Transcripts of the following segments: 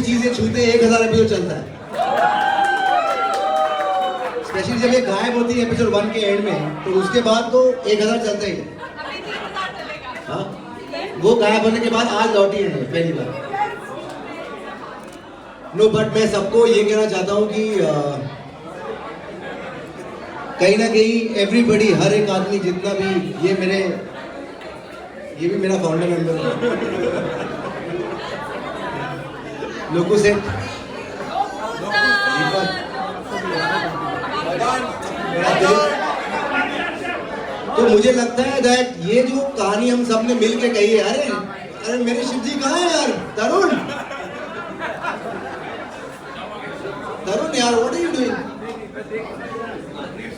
चीजें छूते 1000 एपिसोड चलता है। स्पेशली जब ये गायब होती है एपिसोड 1 के एंड में, तो उसके बाद तो 1000 चलता ही है। हाँ, वो गायब होने के बाद आज लौटी है पहली बार। नो बट मैं सबको ये कहना चाहता हूँ कि कहीं ना कहीं एवरीबडी, हर एक आदमी जितना भी, ये भी मेरा फाउंडर मेंबर है लोकू सेठ। तो मुझे लगता है दैट ये जो कहानी हम सब ने मिल के कही है, अरे मेरे शिव जी कहाँ है यार? तरुण यार, what are you doing?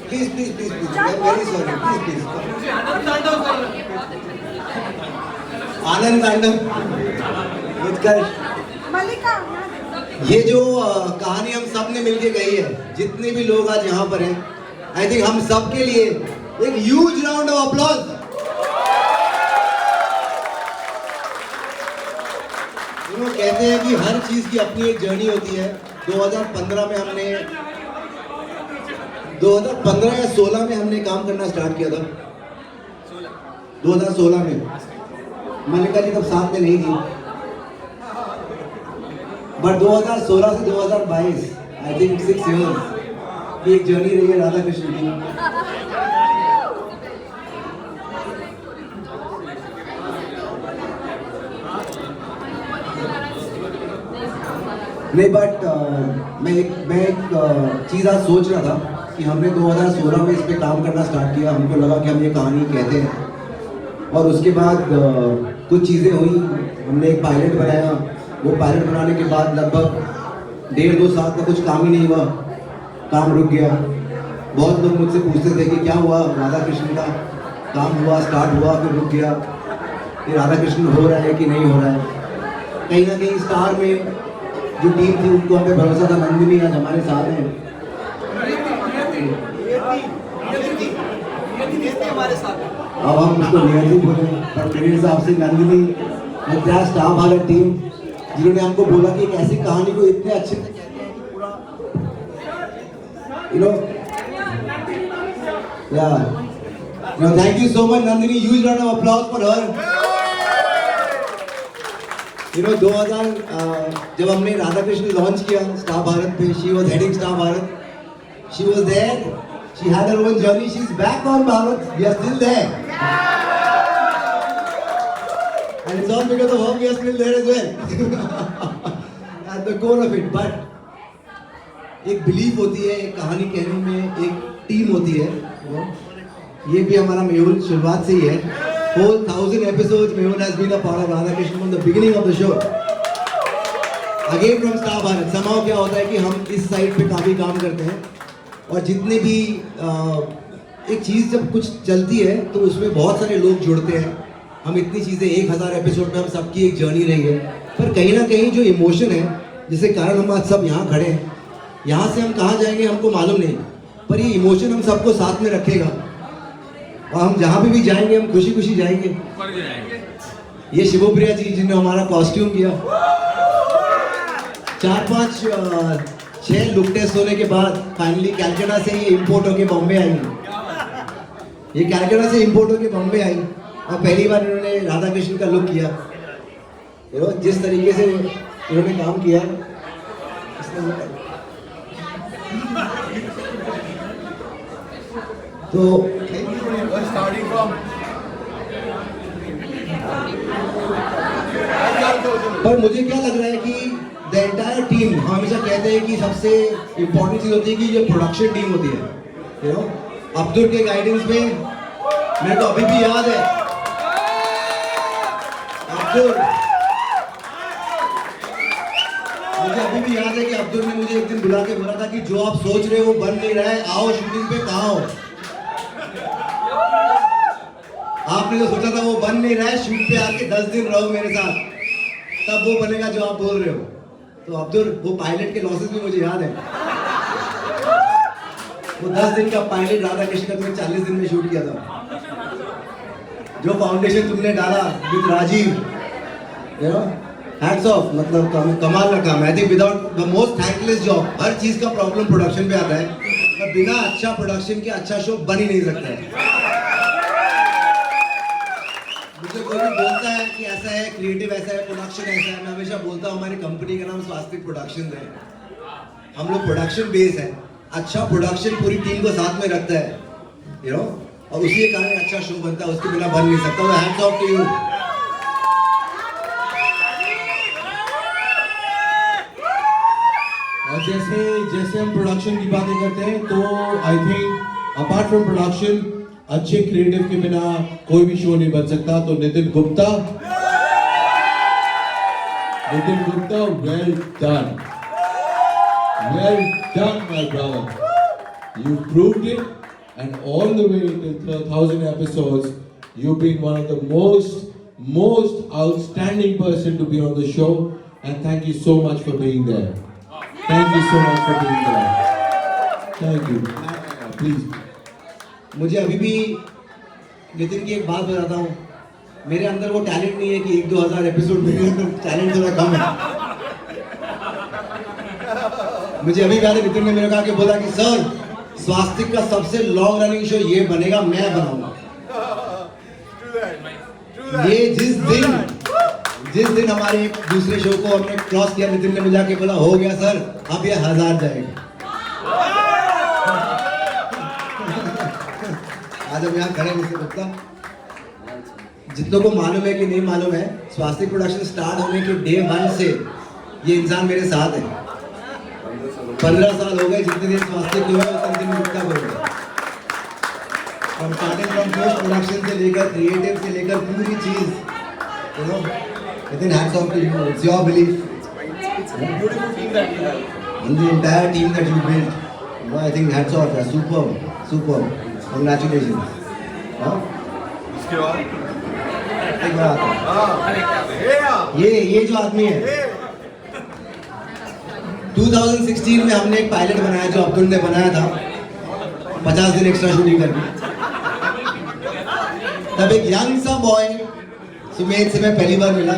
Please very sorry, please Anand Tandav Utkarsh. ये जो कहानी हम सब ने मिलके कही है, जितने भी लोग आज यहाँ पर हैं, आई थिंक हम सब के लिए एक ह्यूज राउंड ऑफ अपलॉज। कहते हैं कि हर चीज की अपनी एक जर्नी होती है। 2015 में हमने 2015 या 16 में हमने काम करना स्टार्ट किया था। 2016 में मल्लिका जी तब साथ में नहीं थी, बट 2016 से 2022 आई थिंक 6 इयर्स की एक जर्नी रही है राधा कृष्ण की। नहीं बट मैं एक चीज़ आज सोच रहा था कि हमने 2016 में इस पे काम करना स्टार्ट किया। हमको लगा कि हम ये कहानी कहते हैं, और उसके बाद कुछ चीज़ें हुई। हमने एक पायलट बनाया। वो पायलट बनाने के बाद लगभग 1.5-2 साल तक कुछ काम ही नहीं हुआ, काम रुक गया। बहुत लोग मुझसे पूछते थे कि क्या हुआ, राधा कृष्ण का काम हुआ, स्टार्ट हुआ, फिर रुक गया, फिर राधा कृष्ण हो रहा है कि नहीं हो रहा है। कहीं ना कहीं स्टार में जो टीम थी उनको हमें भरोसा था। नंदिनी आज हमारे साथ है, अब हम उसको नियति बोले, पर मेरे हिसाब से नंदिनी स्टाफ वाला टीम जिन्होंने हमको बोला कि एक ऐसी कहानी को इतने अच्छे से कहते हैं कि पूरा thank you so much Nandini, huge round of applause for her. 2000 जब हमने राधा कृष्ण लॉन्च किया स्टार भारत पे, she was heading star Bharat, she was there, she had her own journey, she is back on Bharat, we are still there, and it's all because of her we are still there as well at the core of it. But एक belief होती है, एक कहानी कहने में एक team होती है। ये भी हमारा मेहुल शुरुआत से ही है। Whole 1000 episodes Mehul has been a part of Radha Krishna from the beginning of the show. Again from Star Bharat. Somehow क्या होता है कि हम इस साइड पे काफ़ी काम करते हैं, और जितने भी एक चीज़ जब कुछ चलती है तो उसमें बहुत सारे लोग जुड़ते हैं। हम इतनी चीज़ें 1000 एपिसोड में हम सबकी एक जर्नी रही है, पर कहीं ना कहीं जो इमोशन है जिसके कारण हम आज सब यहाँ खड़े हैं, यहाँ से हम कहाँ जाएंगे हमको मालूम नहीं, पर ये इमोशन हम सबको साथ में रखेगा, और हम जहाँ भी जाएंगे हम खुशी खुशी जाएंगे। ये शिवप्रिया जी जिन्होंने हमारा कॉस्ट्यूम किया, 4-5-6 लुक टेस्ट होने के बाद फाइनली कैलकाटा से ये इंपोर्ट होके बॉम्बे आई। ये कैलकाटा से इंपोर्ट होके बॉम्बे आई, और पहली बार इन्होंने राधा कृष्ण का लुक किया। जिस तरीके से इन्होंने काम किया, तो पर मुझे क्या लग रहा है कि द एंटायर टीम, हम हमेशा कहते हैं कि सबसे इम्पोर्टेंट चीज़ होती है कि जो प्रोडक्शन टीम होती है, अब्दुल के गाइडेंस में मेरे को अभी भी याद है, मुझे अभी भी याद है कि अब्दुल ने मुझे एक दिन बुला के बोला था कि जो आप सोच रहे हो वो बन नहीं रहा है, आओ शूटिंग पे, कहाँ हो? आपने जो सोचा था वो बन नहीं रहा है, शूट पे आके 10 दिन रहो मेरे साथ, तब वो बनेगा जो आप बोल रहे हो। तो अब्दुल, वो पायलट के लॉसेस भी मुझे याद है। वो 10 दिन का पायलट राधा कृष्ण का तुमने 40 दिन में शूट किया था। जो फाउंडेशन तुमने डाला विद राजीव, हैट्स ऑफ, मतलब कमाल का काम है। I think without the most thankless job, हर चीज का प्रॉब्लम प्रोडक्शन पे आता है, पर बिना अच्छा प्रोडक्शन के अच्छा शो बन ही नहीं सकता है। मुझे कोई भी बोलता है कि ऐसा है, क्रिएटिव ऐसा है, प्रोडक्शन ऐसा है, मैं हमेशा बोलता हूँ हमारी कंपनी का नाम स्वास्तिक प्रोडक्शन है। हम लोग प्रोडक्शन बेस है, अच्छा प्रोडक्शन पूरी टीम को साथ में रखता है, यू नो, और उसी के कारण अच्छा शो बनता है, उसके बिना बन नहीं सकता। तो हैट्स ऑफ टू यू। और जैसे हम प्रोडक्शन की बातें करते हैं, तो I think apart from production, अच्छे क्रिएटिव के बिना कोई भी शो नहीं बन सकता। तो Nitin Gupta, well done my brother, you proved it, and all the way till 1,000 episodes you've been one of the most outstanding person to be on the show, and thank you so much for being there. Thank you so much for being there. Thank you. Please. मुझे अभी भी नितिन की एक बात बताता हूँ, मेरे अंदर वो टैलेंट नहीं है कि 1-2 हज़ार एपिसोड, मेरे अंदर टैलेंट थोड़ा कम है। मुझे अभी याद है नितिन ने मेरे को आके बोला कि सर, स्वास्तिक का सबसे लॉन्ग रनिंग शो ये बनेगा, मैं बनाऊंगा। ये जिस दिन हमारे एक दूसरे शो को हमने क्रॉस किया, नितिन ने मुझे आके बोला हो गया सर, अब ये 1000 जाएगा। आज हम यहाँ खड़े मिस्टर गुप्ता, जितनों को मालूम है कि नहीं मालूम है, स्वास्तिक प्रोडक्शन स्टार्ट होने के डे 1 से ये इंसान मेरे साथ है। 15 साल हो गए, जितने दिन स्वास्तिक हुआ है उतने दिन गुप्ता को हुआ। और स्टार्टिंग फ्रॉम पोस्ट प्रोडक्शन से लेकर क्रिएटिव से लेकर पूरी चीज, you know, Nitin hats off to you, it's your belief, Beautiful team that you have. and the entire team that you built. You know, I think hats off, superb, congratulations. हाँ? उसके बाद एक बार आता है। ये जो आदमी है, 2016 में हमने एक पायलट बनाया जो अब्दुल ने बनाया था, 50 दिन एक्स्ट्रा शूटिंग करके। तब एक यंग सा बॉय सुमेध से मैं पहली बार मिला।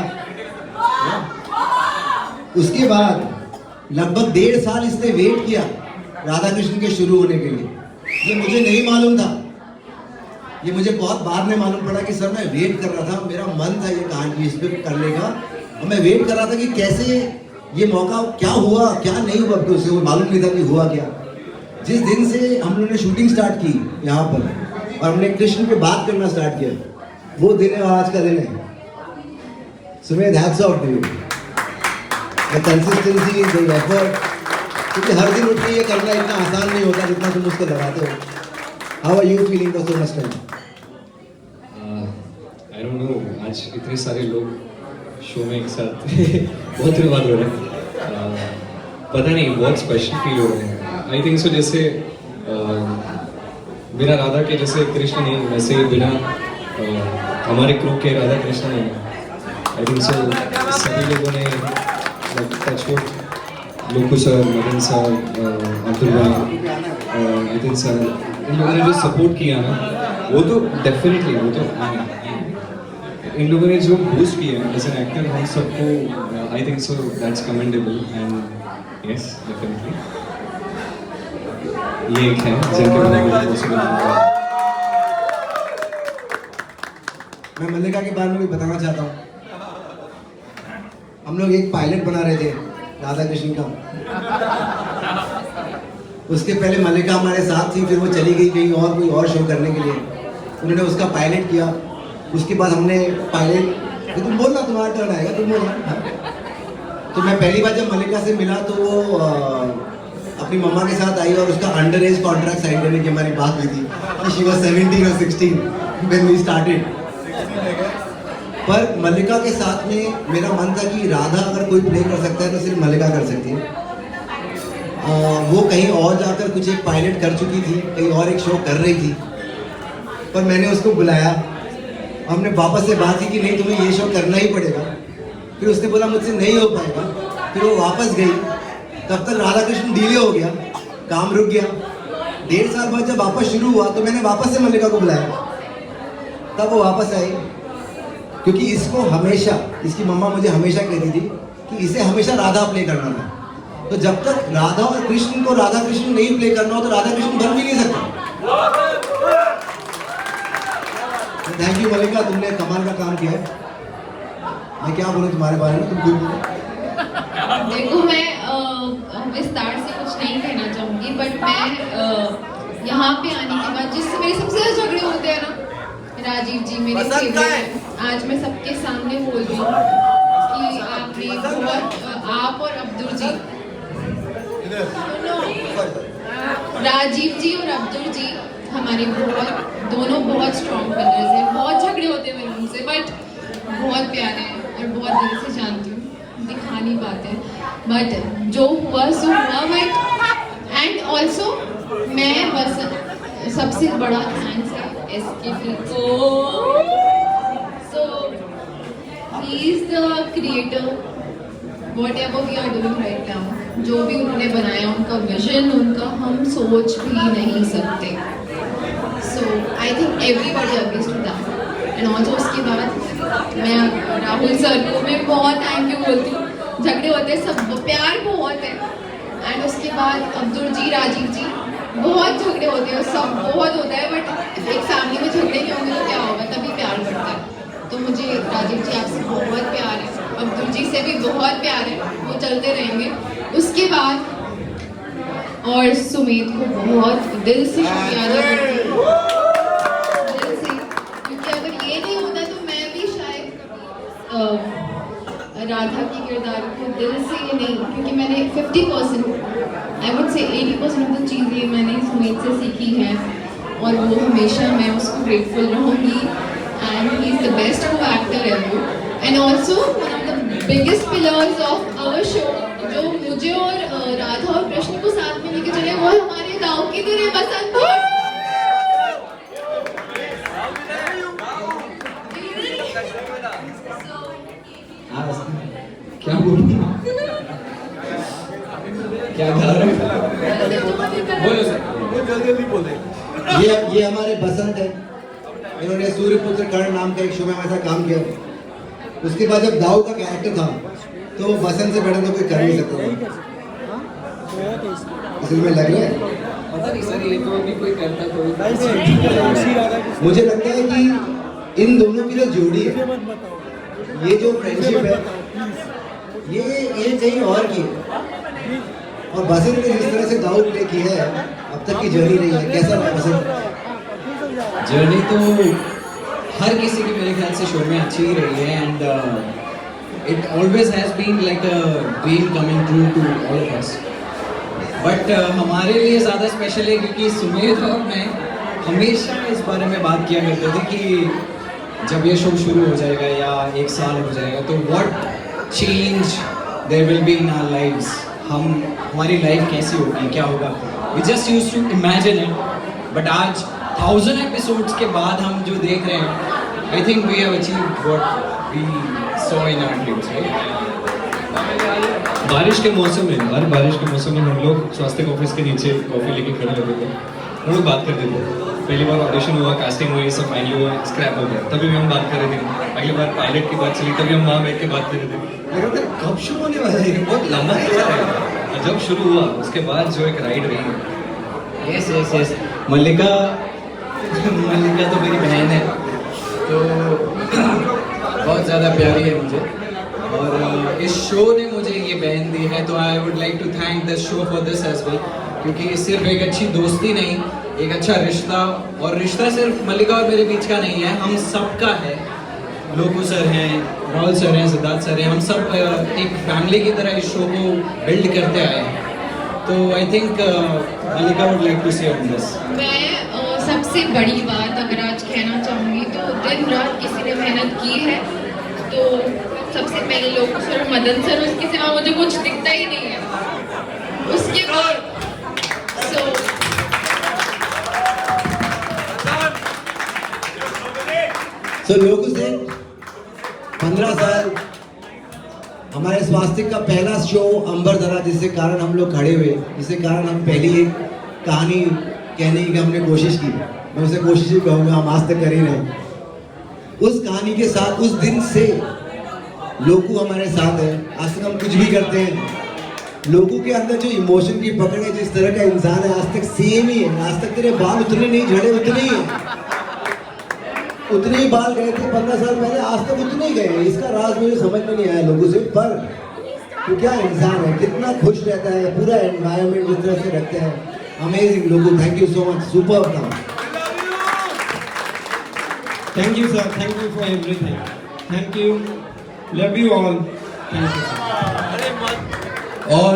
उसके बाद लगभग 1.5 साल इसने वेट किया राधा कृष्ण के शुरू होने के लिए। ये मुझे नहीं मालूम था, ये मुझे बहुत बाद में मालूम पड़ा कि सर मैं वेट कर रहा था, मेरा मन था ये कहानी इस पे करने का, और मैं वेट कर रहा था कि कैसे ये मौका, क्या हुआ क्या नहीं हुआ, तो उसे मालूम नहीं था कि हुआ क्या। जिस दिन से हम लोगों ने शूटिंग स्टार्ट की यहाँ पर और हमने कृष्ण पे बात करना स्टार्ट किया, वो दिन है और आज का दिन है। Sumedh, hats off to you, the consistency, the effort, क्योंकि हर दिन उठ के ये करना इतना आसान नहीं होता जितना तुम उसको लगाते हो। How are you feeling for so much time? I don't know, आज इतने सारे लोग शो में एक साथ बहुत दिन बाद हो रहे हैं, पता नहीं बहुत स्पेशल फील हो रहे हैं। आई थिंक सो जैसे बिना राधा के जैसे कृष्ण नहीं, वैसे ही बिना हमारे क्रू के राधा कृष्ण नहीं। आई थिंक सो सभी लोगों ने touchwood, Loku sir, Madan sir, Abdul bhai, Nitin sir, इन लोगों ने जो सपोर्ट किया ना, वो तो डेफिनेटली, वो तो इन लोगों ने जो बूस्ट किया एज एन एक्टर हम सबको, I think so that's commendable and yes definitely ये एक है जिनके बारे में पॉसिबल है। मैं मल्लिका के बारे में भी बताना चाहता हूँ। हम लोग एक पायलट बना रहे थे राधा कृष्ण का, उसके पहले मल्लिका हमारे साथ थी, फिर वो चली गई कहीं और कोई और शो करने के लिए, उन्होंने उसका पायलट किया। उसके बाद हमने पायलट, तो तुम बोलना, तुम्हारा टर्न आएगा, तुम बोलना। तो मैं पहली बार जब मल्लिका से मिला तो वो अपनी मम्मा के साथ आई और उसका अंडर एज कॉन्ट्रैक्ट साइन करने की हमारी बात हुई थी कि शी वाज 17 और 16 व्हेन वी स्टार्टेड। पर मल्लिका के साथ में मेरा मन था कि राधा अगर कोई प्ले कर सकता है तो सिर्फ मल्लिका कर सकती है। वो कहीं और जाकर कुछ एक पायलट कर चुकी थी, कहीं और एक शो कर रही थी, पर मैंने उसको बुलाया, हमने वापस से बात की कि नहीं तुम्हें ये शो करना ही पड़ेगा। फिर उसने बोला मुझसे नहीं हो पाएगा, फिर वो वापस गई। तब तक राधा कृष्ण डिले हो गया, काम रुक गया। 1.5 साल बाद जब वापस शुरू हुआ तो मैंने वापस से मल्लिका को बुलाया, तब वो वापस आई। क्योंकि इसको हमेशा, इसकी मम्मा मुझे हमेशा कहती थी कि इसे हमेशा राधा प्ले करना था। तो जब तक राधा और कृष्ण को राधा कृष्ण नहीं प्ले करना हो तो राधा कृष्ण बन भी नहीं सकता। थैंक यू मलिका, तुमने कमाल का काम किया है। मैं क्या बोलूं तुम्हारे बारे में, तुम कोई बोलो। देखो मैं विस्तार से कुछ नहीं कहना चाहूँगी, बट मैं यहाँ पे आने के बाद जिससे मेरे सबसे ज़्यादा झगड़े होते हैं ना, राजीव जी मेरे फेवरेट हैं। आज मैं सबके सामने बोल रही हूँ कि आपने बहुत, आप और अब्दुल जी, राजीव जी और अब्दुल जी हमारे दोनों बहुत स्ट्रॉन्ग पिलर्स हैं। बहुत झगड़े होते हैं मेरे उनसे, बट बहुत प्यारे हैं और बहुत दिल से जानती हूँ, दिखा नहीं पाते, बट जो हुआ सो हुआ। बट एंड ऑल्सो मैं बस सबसे बड़ा थैंक्स है SKP को। So he is the creator, whatever we are doing right now, जो भी उन्होंने बनाया, उनका विजन, उनका हम सोच भी नहीं सकते। So I think everybody agrees to that. And also उसके बाद मैं राहुल सर को मैं बहुत थैंक यू बोलती हूँ। झगड़े होते हैं, सब प्यार बहुत है। एंड उसके बाद अब्दुल जी, राजीव जी, बहुत झगड़े होते हैं, सब बहुत होता है, बट एक फैमिली में झगड़े नहीं होंगे तो क्या होगा, तभी प्यार बढ़ता है। तो मुझे राजीव जी आपसे बहुत प्यार है, अब्दुल जी से भी बहुत प्यार है, वो चलते रहेंगे। उसके बाद और सुमित को बहुत दिल से शुक्रिया अदा करती हूँ, दिल से, क्योंकि अगर ये नहीं होता तो मैं भी शायद राधा के किरदार को दिल से नहीं, क्योंकि मैंने 50% I would say 80% of the चीज़ें मैंने सुमित से सीखी हैं, और वो हमेशा मैं उसको ग्रेटफुल रहूँगी। And he is the best co actor ever, and also one of the biggest pillars of our show, जो मुझे और राधा और कृष्ण को साथ में लेके चले, वो हमारे गाँव की तरह बसंत। क्या बोलूं, क्या गा रहे हो? बोलो सर, जल्दी बोल दे। ये हमारे बसंत है। इन्होंने सूर्यपुत्र कर्ण नाम का एक शो में ऐसा काम किया। उसके बाद जब दाऊ का कैरेक्टर था तो वो बसंत से बेटर तो कोई कर नहीं सकता था। इसलिए लग रहा है, पता नहीं सर, ये तो अभी कोई करता कोई। मुझे लगता है कि इन दोनों की जो जोड़ी है, ये जो फ्रेंडशिप है, ये कहीं और की है। और बसंत ने जिस तरह से दाऊ प्ले किया है, अब तक की जर्नी रही है, कैसा रहा बसंत? जर्नी तो हर किसी की मेरे ख्याल से शो में अच्छी ही रही है, and it always has been like a dream coming true to all of us. But हमारे लिए ज़्यादा स्पेशल है क्योंकि सुमेध और मैं हमेशा इस बारे में बात किया करते थे कि जब ये शो शुरू हो जाएगा या 1 साल हो जाएगा तो what change there will be in our lives, हमारी लाइफ कैसी होगी, क्या होगा। We just used to imagine it, but आज 1000 एपिसोड्स के बाद हम जो देख रहे हैं, I think we have achieved what we saw in our dreams, right. बारिश के मौसम में, हर बारिश के मौसम में हम लोग स्वास्थ्य ऑफिस के नीचे कॉफी लेके खड़े होते थे, हम लोग बात करते थे। पहली बार ऑडिशन हुआ, कास्टिंग हुई, सब फाइनल हुआ, स्क्रैप हो गया, तभी भी हम बात कर रहे थे। पहली बार पायलट की बात चली, तभी हम वहाँ बैठ के बात कर रहे थे। लेकिन कब शुरू होने वाला है, बहुत लंबा है। जब शुरू हुआ उसके बाद जो एक राइड रही है, यस यस यस, मल्लिका तो मेरी बहन है, तो बहुत ज़्यादा प्यारी है मुझे, और इस शो ने मुझे ये बहन दी है, तो I would like to thank this show for this as well, क्योंकि सिर्फ एक अच्छी दोस्ती नहीं, एक अच्छा रिश्ता, और रिश्ता सिर्फ मल्लिका और मेरे बीच का नहीं है, हम सबका है। लोकू सर हैं, राहुल सर हैं, सिद्धार्थ सर हैं, हम सब एक फैमिली की तरह इस शो को बिल्ड करते आए हैं। तो I think Mallika would like to say on this. मैं सबसे बड़ी बात अगर आज कहना चाहूँगी तो दिन रात किसी ने मेहनत की है, तो सबसे पहले लोकू सर और मदन सर, उसके सिवा मुझे कुछ दिखता ही नहीं है। उसके बाद सो लोकू से 15 साल हमारे स्वास्थ्य का पहला शो अंबर धरा, जिसके कारण हम लोग खड़े हुए, जिसके कारण हम पहली एक कहानी कहने की हमने कोशिश की। मैं उसे कोशिश ही कहूँगा, हम आज तक कर ही रहे। उस कहानी के साथ उस दिन से लोगू हमारे साथ है। आज तक हम कुछ भी करते हैं, लोगों के अंदर जो इमोशन की पकड़ है, जिस तरह का इंसान है आज तक सेम ही है। आज तक तेरे बाल उतने नहीं झड़े, उतने ही है, उतने ही बाल गए थे 15 साल पहले, आज तक उतने ही गए। इसका राज मुझे समझ में नहीं आया लोगों से, पर तो क्या इंसान है, कितना खुश रहता है, पूरा एनवायरनमेंट जिस तरह से रखते हैं। Amazing logo, thank you so much, super काम। Thank you, sir. Thank you for everything. Thank you. Love you all. Thank you, sir. और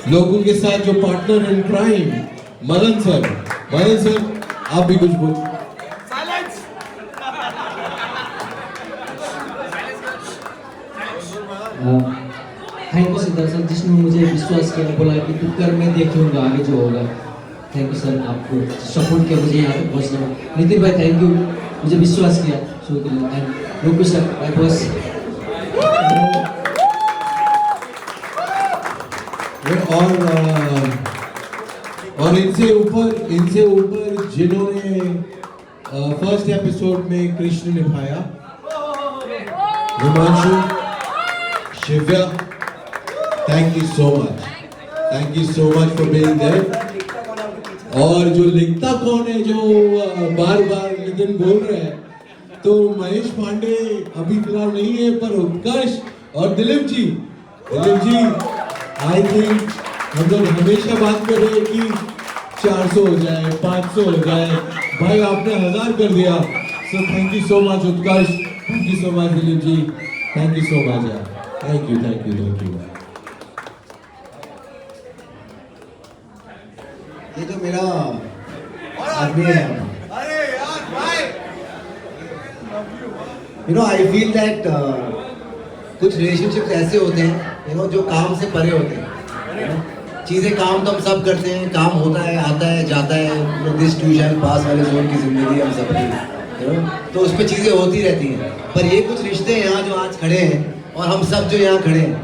लोगों के साथ जो partner in crime Madan sir, आप भी कुछ बोल। थैंक यू सिद्धार्थ सर, जिसने मुझे विश्वास किया, बोला कि तू कर, मैं देखूंगा आगे जो होगा। थैंक यू सर, आपको सपोर्ट किया मुझे यहाँ तक पहुँचना। नितिन भाई थैंक यू, मुझे विश्वास किया शो के लिए। And Loku sir my boss. और इनसे ऊपर जिन्होंने फर्स्ट एपिसोड में कृष्ण निभाया, Himanshu, Shivya, thank you so much for being there. और जो लिखता कौन है, जो बार बार नितिन बोल रहे हैं, तो महेश पांडे अभी फिलहाल नहीं है, पर उत्कर्ष और दिलीप जी आई थिंक हम लोग हमेशा बात कर रहे हैं कि 400 हो जाए, 500 हो जाए, भाई आपने 1000 कर दिया। So thank you so much Utkarsh, thank you so much Dilip ji, thank you so much यार, थैंक यू। ये जो मेरा आदमी है, you know I feel that कुछ रिलेशनशिप्स ऐसे होते हैं, यू नो, जो काम से परे होते हैं। चीज़ें काम तो हम सब करते हैं, काम होता है, आता है, जाता है, दिस ट्यूशन पास वाले जोन की जिंदगी हम सबकी, यू नो, तो उस पर चीज़ें होती रहती हैं। पर ये कुछ रिश्ते हैं यहाँ जो आज खड़े हैं, और हम सब जो यहाँ खड़े हैं,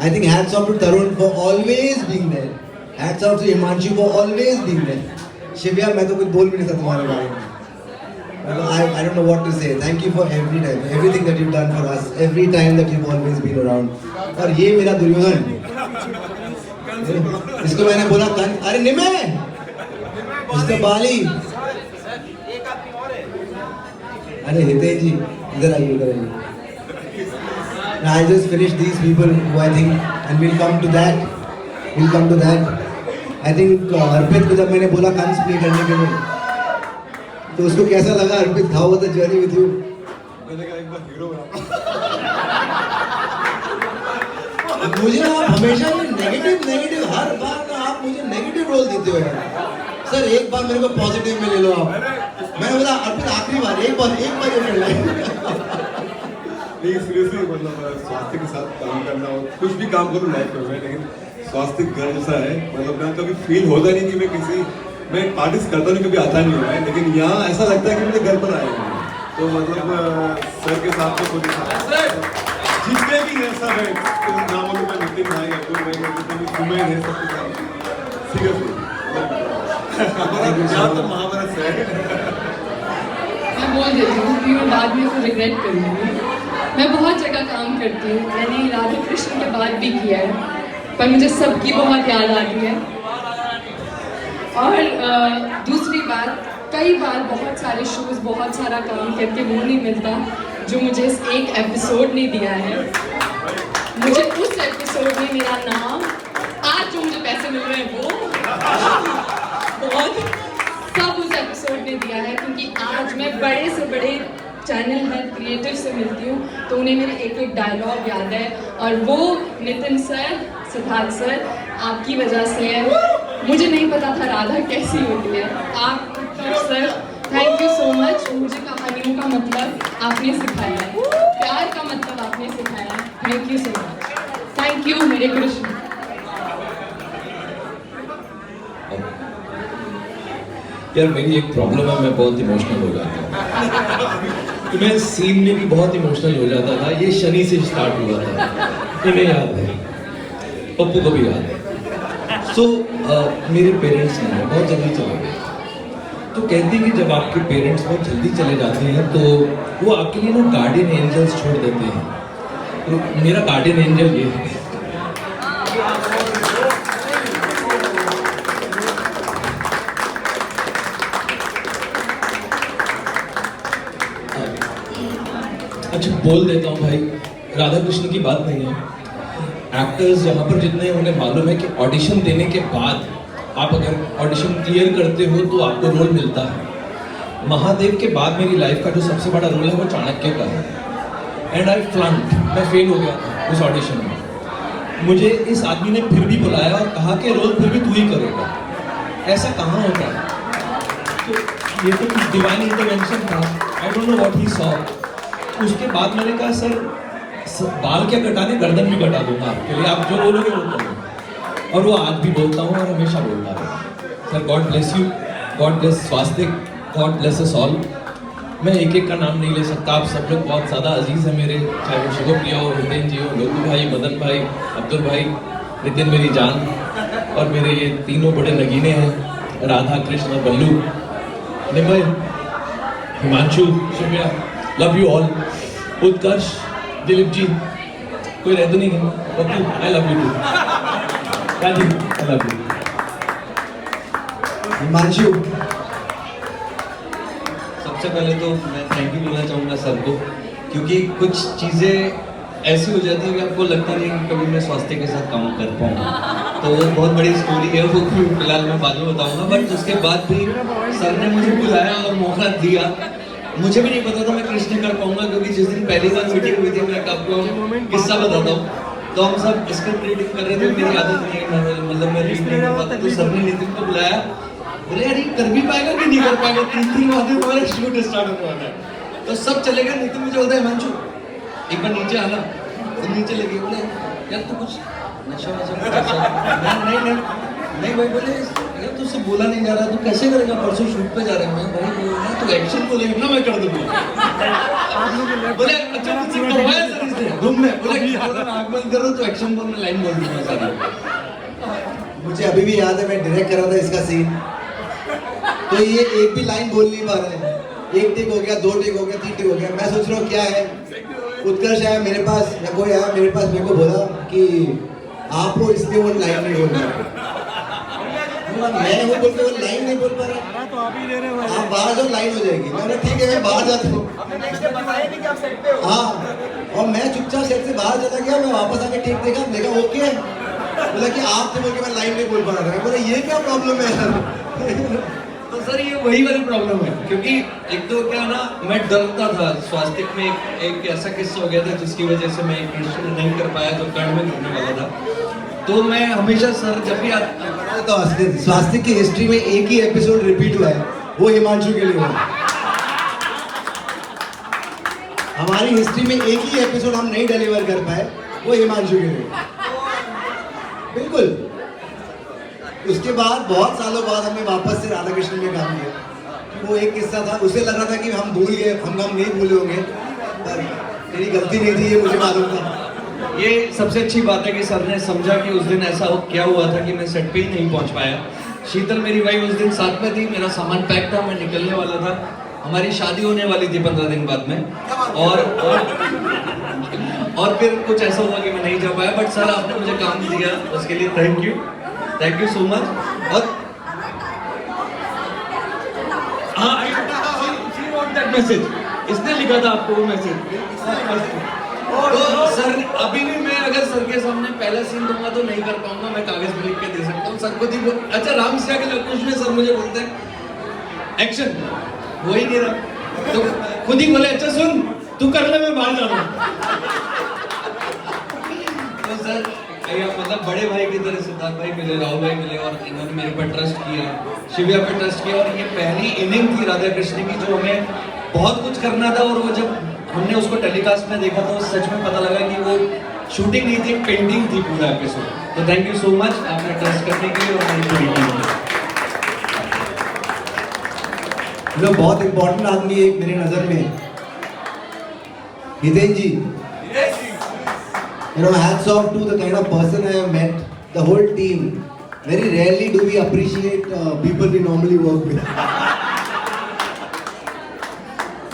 I think hats off to Tarun for always being there, hats off to Himanshu for always being there. Shivya, मैं तो कुछ बोल भी नहीं सकता तुम्हारे बारे में। I don't know what to say. Thank you for everything that you've done for us, every time that you've always been around. और ये मेरा दुर्योधन, इसको मैंने बोला अरे निमे, मिस्टर बाली, अरे हितेश जी इधर आइए। I just finished these people who I think, and we'll come to that. I think अर्पित को जब मैंने बोला कंस प्ले करने के लिए, तो उसको कैसा लगा? Arpit, how was the journey with you? मैंने कहा एक बार हीरो बना। मुझे आप हमेशा ये नेगेटिव हर बार ना आप मुझे नेगेटिव रोल देते हो यार। सर एक बार मेरे को पॉजिटिव में ले लो आप। मैंने बोला अर्पित आखिरी बार, एक बार ये कर ले। नहीं सीरियसली, मतलब स्वास्थ्य के साथ काम करना, और कुछ भी काम करूँ लाइफ में, लेकिन स्वास्थ्य घर जैसा है। मतलब मैं कभी फील होता नहीं कि मैं पार्टिस करता नहीं, कभी आता नहीं हुआ है, लेकिन यहाँ ऐसा लगता है कि मुझे घर पर आया हूँ। तो मतलब सर के साथ तो खुद जितने भी हैं सब है, नामों में नितिन भाई, अब्दुल भाई, जितने भी सुमेर है, सबके साथ सीरियसली हमारा तो महाभारत है। मैं बोल देती हूँ कि मैं बाद में उसको रिग्रेट करूँगी। मैं बहुत जगह काम करती हूँ, मैंने राधा कृष्ण के बाद भी किया है, पर मुझे सबकी बहुत याद आती है। और दूसरी बात, कई बार बहुत सारे शोज, बहुत सारा काम करके वो नहीं मिलता जो मुझे इस एक एपिसोड ने दिया है। मुझे उस एपिसोड में मेरा नाम, आज जो मुझे पैसे मिल रहे हैं वो बहुत सब उस एपिसोड ने दिया है, क्योंकि आज मैं बड़े से बड़े चैनल हेड क्रिएटिव से मिलती हूँ तो उन्हें मेरे एक डायलॉग याद है, और वो नितिन सर, सिद्धार्थ सर, आपकी वजह से है। मुझे नहीं पता था राधा कैसी होती है। आप sir thank you so much, मुझे कहानियों का मतलब आपने सिखाया है, प्यार का मतलब आपने सिखाया है। Thank you so much, thank you मेरे कृष्ण। यार मेरी एक प्रॉब्लम है, मैं बहुत इमोशनल हो जाता हूँ। तो मैं सीन में भी बहुत इमोशनल हो जाता था। ये शनि से स्टार्ट हुआ था, इन्हें याद है, पप्पू को भी याद है। सो मेरे पेरेंट्स ने बहुत जल्दी चले गए, तो कहती है कि जब आपके पेरेंट्स बहुत जल्दी चले जाते हैं तो वो आपके लिए ना गार्डियन एंजल्स छोड़ देते हैं। तो मेरा गार्डियन एंजल ये है। अच्छा बोल देता हूँ भाई, राधा कृष्ण की बात नहीं है। एक्टर्स यहाँ पर जितने हैं उन्हें मालूम है कि ऑडिशन देने के बाद आप अगर ऑडिशन क्लियर करते हो तो आपको रोल मिलता है। महादेव के बाद मेरी लाइफ का जो सबसे बड़ा रोल है वो चाणक्य का है। एंड आई फ्लंक्ड, मैं फेल हो गया था उस ऑडिशन में। मुझे इस आदमी ने फिर भी बुलाया और कहा कि रोल फिर भी तू ही करेगा। ऐसा कहाँ होता है? तो ये तो कुछ डिवाइन इंटरवेंशन था। आई don't know what he saw. उसके बाद मैंने कहा सर बाल क्या कटाने, गर्दन भी कटा दूंगा आपके लिए, आप जो बोलोगे वो करूँगा। और वो आज भी बोलता हूँ और हमेशा बोलता है। Sir God bless you, God bless Swastik, God bless us all. मैं एक एक का नाम नहीं ले सकता, आप सब लोग बहुत ज़्यादा अजीज़ हैं मेरे, चाहे वो शुभप्रिया हो, हितेन जी हो, लोकू भाई, मदन भाई, अब्दुल भाई, नितिन मेरी जान, और मेरे ये तीनों बड़े नगीने हैं, राधा कृष्ण और बल्लू, Nimay, Himanshu, Shivya, love you all, Utkarsh, Dilip ji, कोई रह तो नहीं है, Pappu, I love you too, Rajiv, I love you, Himanshu. सबसे पहले तो मैं थैंक यू बोलना चाहूँगा सर को, क्योंकि कुछ चीज़ें ऐसी हो जाती है कि आपको लगता नहीं कि कभी मैं स्वास्थ्य के साथ काम कर पाऊँगा। तो वो बहुत बड़ी स्टोरी है, वो फिलहाल मैं बाद में बताऊँगा। बट उसके बाद भी सर ने मुझे बुलाया और मौका दिया। मुझे भी नहीं पता था मैं कृष्ण कर पाऊँगा, क्योंकि जिस दिन पहली बार मीटिंग हुई थी, मैं आपको किस्सा बताता हूँ। तो हम सब स्क्रिप्ट रीडिंग कर रहे थे, मेरी आदत नहीं है, मतलब मैं रीड नहीं कर पाता। तो सर ने नितिन को बुलाया, बोले यार ये कर भी पाएगा कि नहीं कर पाएगा, 3 बातें हमारा शूट स्टार्ट होने वाला है। तो सब चले गए, नितिन मुझे बोलता है हिमांशु एक बार नीचे आना। तो नीचे लगे, बोले यार तू कुछ नशा वशा नहीं भाई, बोले यार तुझसे बोला नहीं जा रहा, तू कैसे करेगा, परसों शूट पे जा रहे हैं। मैं भाई बोलना तो एक्शन बोलेगा ना, मैं कर दूंगा। बोले अच्छा मुझसे करवाया सर इसने रूम में, बोले आँख बंद करो तो एक्शन बोल में लाइन बोल दूंगा सर। मुझे अभी भी याद है, मैं डायरेक्ट कर रहा था इसका सीन, तो ये एक भी लाइन बोल नहीं पा रहे हैं। 1 टेक हो गया, 2 टेक हो गया, 3 टेक हो गया। मैं सोच रहा हूँ क्या है, उत्कर्ष आया मेरे पास या कोई आया मेरे पास, मेरे को बोला कि आपको इसलिए वो लाइन नहीं बोल रहा है। मैं वो बोलते वो लाइन नहीं बोल पा रहा, आप बाहर जाओ लाइन हो जाएगी। मैंने ठीक है मैं बाहर जाता हूँ। हाँ, और मैं चुपचाप सेट से बाहर चला गया। मैं वापस आके टेक देखा ओके, बोला कि आप थे बोल के मैं लाइन नहीं बोल पा रहा था। बोला ये क्या प्रॉब्लम है यार। तो सर ये वही वाली प्रॉब्लम है, क्योंकि एक तो क्या ना, मैं डरता था। स्वास्थ्य में एक ऐसा किस्सा हो गया था जिसकी वजह से मैं कृष्ण नहीं कर पाया जो कर्ण में करने वाला था। तो मैं हमेशा सर जब भी तो स्वास्थ्य की हिस्ट्री में एक ही एपिसोड रिपीट हुआ है, वो हिमांशु के लिए हुआ। हमारी हिस्ट्री में एक ही एपिसोड हम नहीं डिलीवर कर पाए, वो हिमांशु के लिए। बिल्कुल। उसके बाद बहुत सालों बाद हमने वापस से राधा कृष्ण में काम किया। वो एक किस्सा था, उसे लग रहा था कि हम भूल गए, हम नहीं भूले होंगे, पर मेरी गलती नहीं थी, ये मुझे मालूम था। ये सबसे अच्छी बात है कि सर ने समझा कि उस दिन ऐसा क्या हुआ था कि मैं सेट पे ही नहीं पहुंच पाया। शीतल मेरी वाइफ उस दिन साथ में थी, मेरा सामान पैक था, मैं निकलने वाला था। हमारी शादी होने वाली थी 15 दिन बाद में, और फिर कुछ ऐसा हुआ कि मैं नहीं जा पाया। बट सर आपने मुझे काम दिया, उसके लिए थैंक यू सो मच। और हाँ, मैसेज इसने लिखा था आपको वो मैसेज। तो सर अभी भी मैं अगर सर के सामने पहला सीन दूंगा तो नहीं कर पाऊंगा, मैं कागज पे लिख के दे सकता हूँ सर को। अच्छा राम सिया के लकुश में सर मुझे बोलते हैं एक्शन, वो ही नहीं रहा, तो खुद ही बोले अच्छा सुन तू कर ले, मैं बाहर जा रहा हूँ। तो सर मतलब बड़े भाई की तरह सिद्धार्थ भाई मिले, राहुल भाई मिले, और इन्होंने मेरे पर ट्रस्ट किया, शिव्या पे ट्रस्ट किया। और ये पहली इनिंग थी राधा कृष्ण की जो हमें बहुत कुछ करना था, और वो जब हमने उसको टेलीकास्ट में देखा तो सच में पता लगा कि वो शूटिंग नहीं थी, पेंटिंग थी पूरा एपिसोड। तो थैंक यू सो मच आपने ट्रस्ट करने के लिए और हमारी पूरी टीम को। बहुत इंपॉर्टेंट आदमी है मेरी नजर में, हितेन जी। You know, hats off to the kind of person I have met, the whole team. Very rarely do we appreciate people we normally work with.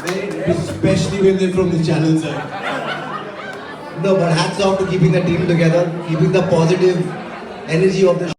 especially when they're from the channel side. No, but hats off to keeping the team together, keeping the positive energy of the show.